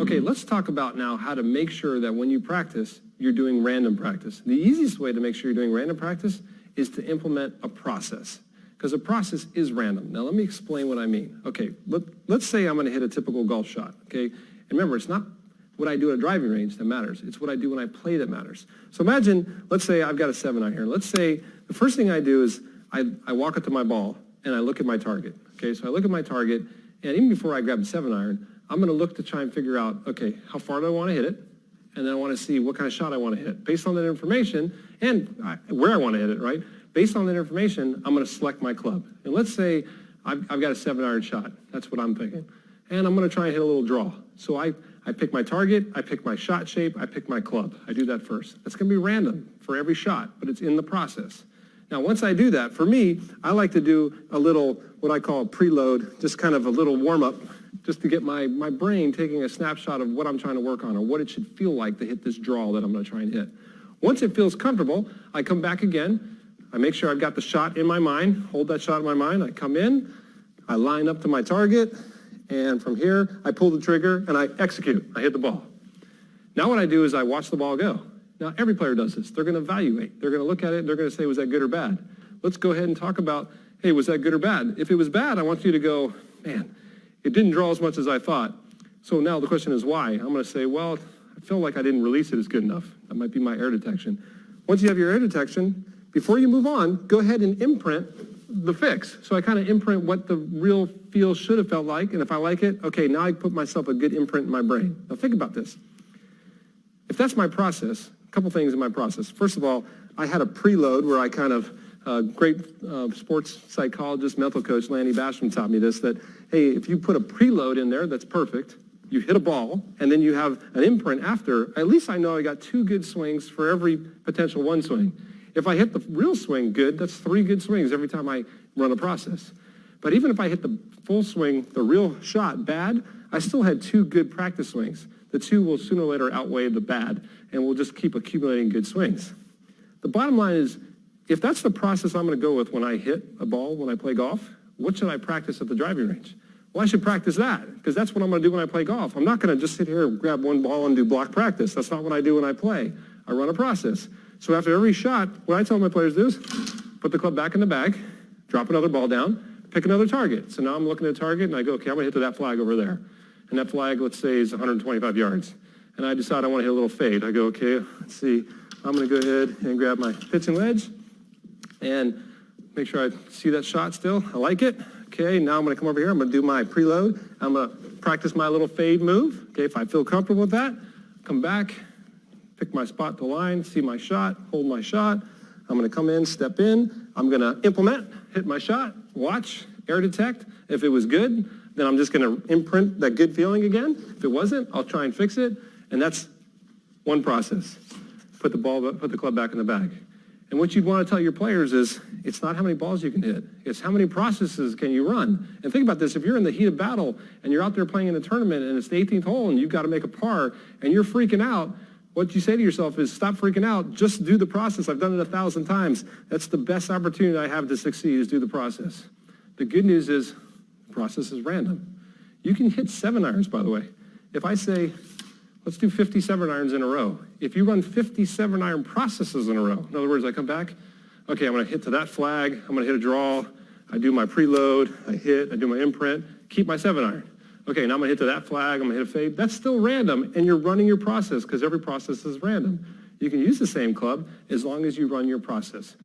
Okay, let's talk about now how to make sure that when you practice, you're doing random practice. The easiest way to make sure you're doing random practice is to implement a process, because a process is random. Now let me explain what I mean. Okay, let's say I'm going to hit a typical golf shot, okay? And remember, it's not what I do at a driving range that matters. It's what I do when I play that matters. So imagine, let's say I've got a 7-iron here. Let's say the first thing I do is I walk up to my ball and I look at my target. Okay, so I look at my target, and even before I grab the 7-iron, I'm going to look to try and figure out, okay, how far do I want to hit it? And then I want to see what kind of shot I want to hit. Based on that information, and where I want to hit it, right? Based on that information, I'm going to select my club. And let's say I've got a 7-iron shot. That's what I'm thinking. And I'm going to try and hit a little draw. So I pick my target, I pick my shot shape, I pick my club. I do that first. That's going to be random for every shot, but it's in the process. Now, once I do that, for me, I like to do a little, what I call a preload, just kind of a little warm-up, just to get my brain taking a snapshot of what I'm trying to work on or what it should feel like to hit this draw that I'm going to try and hit. Once it feels comfortable, I come back again. I make sure I've got the shot in my mind, hold that shot in my mind. I come in, I line up to my target, and from here, I pull the trigger and I execute. I hit the ball. Now what I do is I watch the ball go. Now, every player does this. They're going to evaluate. They're going to look at it, and they're going to say, was that good or bad? Let's go ahead and talk about, hey, was that good or bad? If it was bad, I want you to go, man, it didn't draw as much as I thought. So now the question is why? I'm going to say, well, I feel like I didn't release it as good enough. That might be my air detection. Once you have your air detection, before you move on, go ahead and imprint the fix. So I kind of imprint what the real feel should have felt like, and if I like it, okay, now I put myself a good imprint in my brain. Now think about this. If that's my process, a couple things in my process. First of all, I had a preload where I kind of, great sports psychologist, mental coach, Lanny Basham taught me this, that, hey, if you put a preload in there, that's perfect. You hit a ball, and then you have an imprint after, at least I know I got 2 good swings for every potential 1 swing. If I hit the real swing good, that's 3 good swings every time I run a process. But even if I hit the full swing, the real shot, bad, I still had 2 good practice swings. The 2 will sooner or later outweigh the bad, and we'll just keep accumulating good swings. The bottom line is, if that's the process I'm going to go with when I hit a ball, when I play golf, what should I practice at the driving range? Well, I should practice that, because that's what I'm going to do when I play golf. I'm not going to just sit here and grab one ball and do block practice. That's not what I do when I play. I run a process. So after every shot, what I tell my players to do is put the club back in the bag, drop another ball down, pick another target. So now I'm looking at a target, and I go, okay, I'm going to hit to that flag over there. And that flag, let's say, is 125 yards. And I decide I want to hit a little fade. I go, okay, let's see. I'm going to go ahead and grab my pitching wedge and make sure I see that shot still. I like it. Okay, now I'm going to come over here. I'm going to do my preload. I'm going to practice my little fade move. Okay, if I feel comfortable with that, come back, pick my spot to line, see my shot, hold my shot. I'm going to come in, step in. I'm going to implement, hit my shot, watch, air detect. If it was good, then I'm just going to imprint that good feeling again. If it wasn't, I'll try and fix it. And that's one process. Put the club back in the bag. And what you'd want to tell your players is, it's not how many balls you can hit. It's how many processes can you run. And think about this. If you're in the heat of battle and you're out there playing in a tournament and it's the 18th hole and you've got to make a par and you're freaking out, what you say to yourself is, stop freaking out. Just do the process. I've done it 1,000 times. That's the best opportunity I have to succeed, is do the process. The good news is, the process is random. You can hit 7-irons, by the way. If I say, let's do 50 7-irons in a row. If you run 50 7-iron processes in a row, in other words, I come back, okay, I'm going to hit to that flag, I'm going to hit a draw, I do my preload, I hit, I do my imprint, keep my 7-iron. Okay, now I'm going to hit to that flag, I'm going to hit a fade. That's still random, and you're running your process, because every process is random. You can use the same club as long as you run your process.